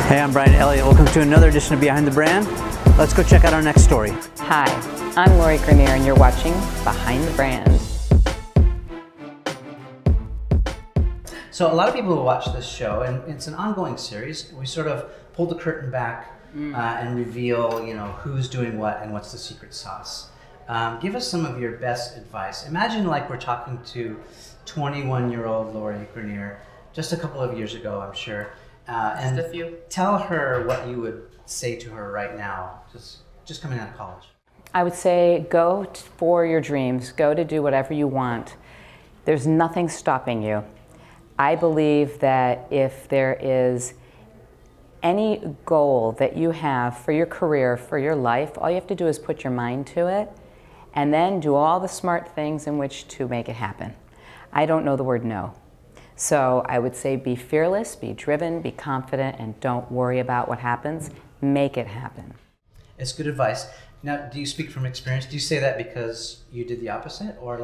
Hey, I'm Bryan Elliott. Welcome to another edition of Behind the Brand. Let's go check out our next story. Hi, I'm Greiner, and you're watching Behind the Brand. So a lot of people will watch this show, and it's an ongoing series. We sort of pull the curtain back and reveal, who's doing what and what's the secret sauce. Give us some of your best advice. Imagine like we're talking to 21-year-old Lori Greiner just a couple of years ago, I'm sure. And Just a few. Tell her what you would say to her right now, just coming out of college. I would say go for your dreams. Go to do whatever you want. There's nothing stopping you. I believe that if there is any goal that you have for your career, for your life, all you have to do is put your mind to it and then do all the smart things in which to make it happen. I don't know the word no. So I would say be fearless, be driven, be confident, and don't worry about what happens. Make it happen. It's good advice. Now, do you speak from experience? Do you say that because you did the opposite? Or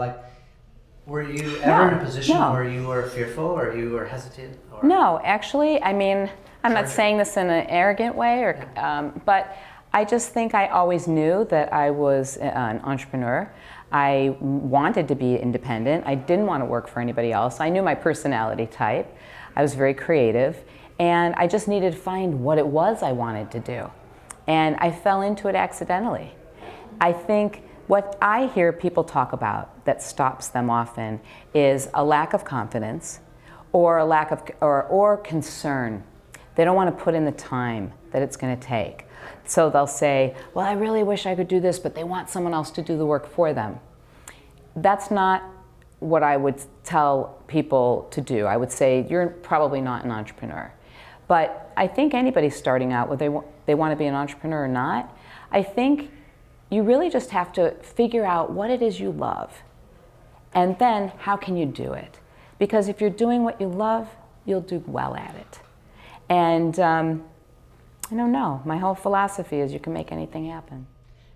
were you ever in a position where you were fearful or you were hesitant? Or? No, actually, I'm not saying this in an arrogant way, but I just think I always knew that I was an entrepreneur. I wanted to be independent. I didn't want to work for anybody else. I knew my personality type. I was very creative, and I just needed to find what it was I wanted to do. And I fell into it accidentally. I think what I hear people talk about that stops them often is a lack of confidence or a lack of or concern. They don't want to put in the time that it's going to take. So they'll say, well, I really wish I could do this, but they want someone else to do the work for them. That's not what I would tell people to do. I would say you're probably not an entrepreneur. But I think anybody starting out, whether they want to be an entrepreneur or not, I think you really just have to figure out what it is you love. And then how can you do it? Because if you're doing what you love, you'll do well at it. And I don't know. My whole philosophy is you can make anything happen.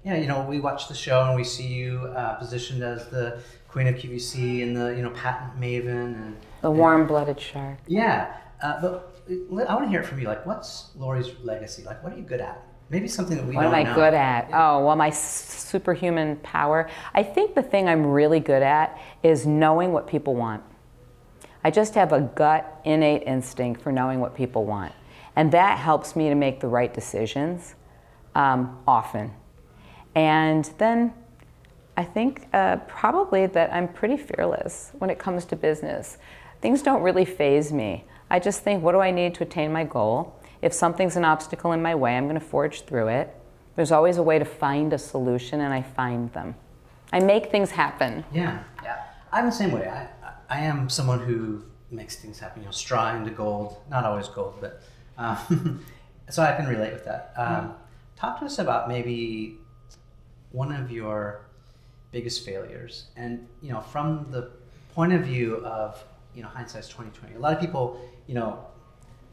Yeah, we watch the show and we see you positioned as the queen of QVC and the patent maven and the warm-blooded shark. Yeah, but I want to hear it from you. What's Lori's legacy? What are you good at? Maybe something that we don't know. What am I good at? Yeah. Oh, well, my superhuman power. I think the thing I'm really good at is knowing what people want. I just have a gut, innate instinct for knowing what people want. And that helps me to make the right decisions often. And then I think probably that I'm pretty fearless when it comes to business. Things don't really faze me. I just think, what do I need to attain my goal? If something's an obstacle in my way, I'm going to forge through it. There's always a way to find a solution, and I find them. I make things happen. Yeah. I'm the same way. I am someone who makes things happen. Straw into gold. Not always gold, but so I can relate with that. Talk to us about maybe one of your biggest failures, and from the point of view of hindsight's 2020. A lot of people,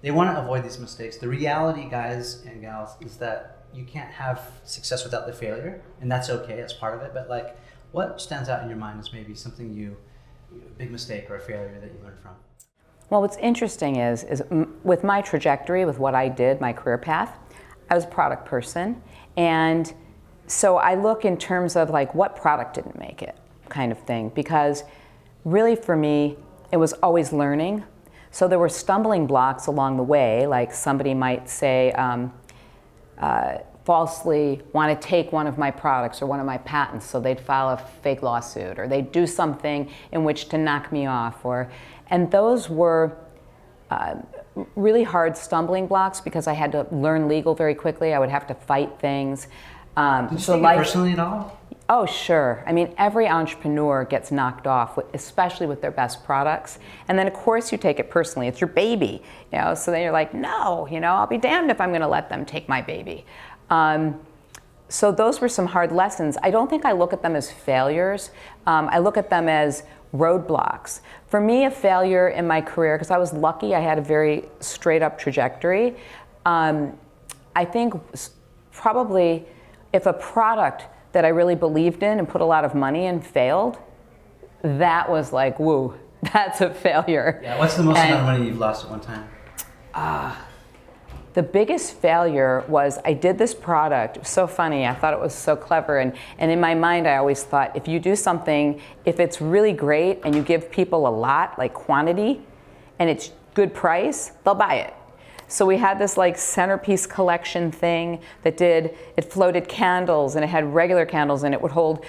they want to avoid these mistakes. The reality, guys and gals, is that you can't have success without the failure, and that's okay. That's part of it. But what stands out in your mind is maybe something a big mistake or a failure that you learned from? Well, what's interesting is with my trajectory, with what I did, my career path, I was a product person, and so I look in terms of what product didn't make it, kind of thing, because really for me, it was always learning. So there were stumbling blocks along the way, like somebody might say, falsely want to take one of my products or one of my patents, so they'd file a fake lawsuit, or they'd do something in which to knock me off, and those were really hard stumbling blocks because I had to learn legal very quickly. I would have to fight things. Did you take it personally at all? Oh, sure. Every entrepreneur gets knocked off, especially with their best products. And then, of course, you take it personally. It's your baby, so then you're like, no, I'll be damned if I'm going to let them take my baby. So those were some hard lessons. I don't think I look at them as failures. I look at them as roadblocks. For me, a failure in my career, because I was lucky, I had a very straight up trajectory. I think probably if a product that I really believed in and put a lot of money in failed, that was woo, that's a failure. Yeah, what's the most amount of money you've lost at one time? The biggest failure was I did this product. It was so funny. I thought it was so clever. And in my mind, I always thought if you do something, if it's really great and you give people a lot, like quantity, and it's good price, they'll buy it. So we had this like centerpiece collection thing that it floated candles, and it had regular candles, and it would hold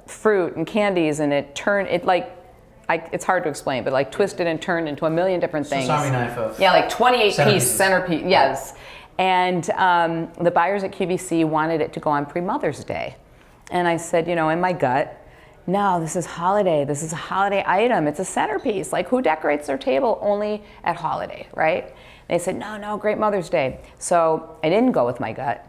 fruit and candies, and it's hard to explain, but like twisted and turned into a million different things. Sesame knife of yeah, like 28-piece centerpiece, yes. And the buyers at QVC wanted it to go on pre-Mother's Day. And I said, in my gut, no, this is holiday. This is a holiday item. It's a centerpiece. Like, who decorates their table only at holiday, right? They said, no, great Mother's Day. So I didn't go with my gut.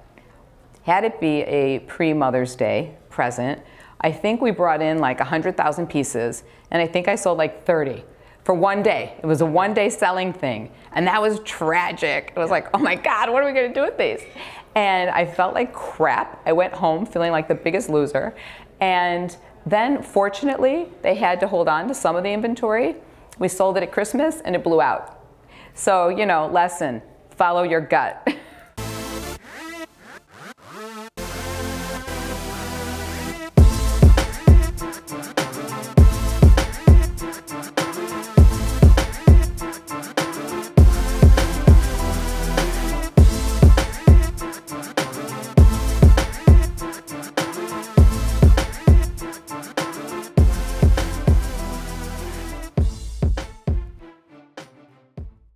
Had it be a pre-Mother's Day present, I think we brought in like 100,000 pieces, and I think I sold like 30 for one day. It was a one-day selling thing, and that was tragic. It was like, oh my God, what are we gonna do with these? And I felt like crap. I went home feeling like the biggest loser. And then, fortunately, they had to hold on to some of the inventory. We sold it at Christmas, and it blew out. So, lesson, follow your gut.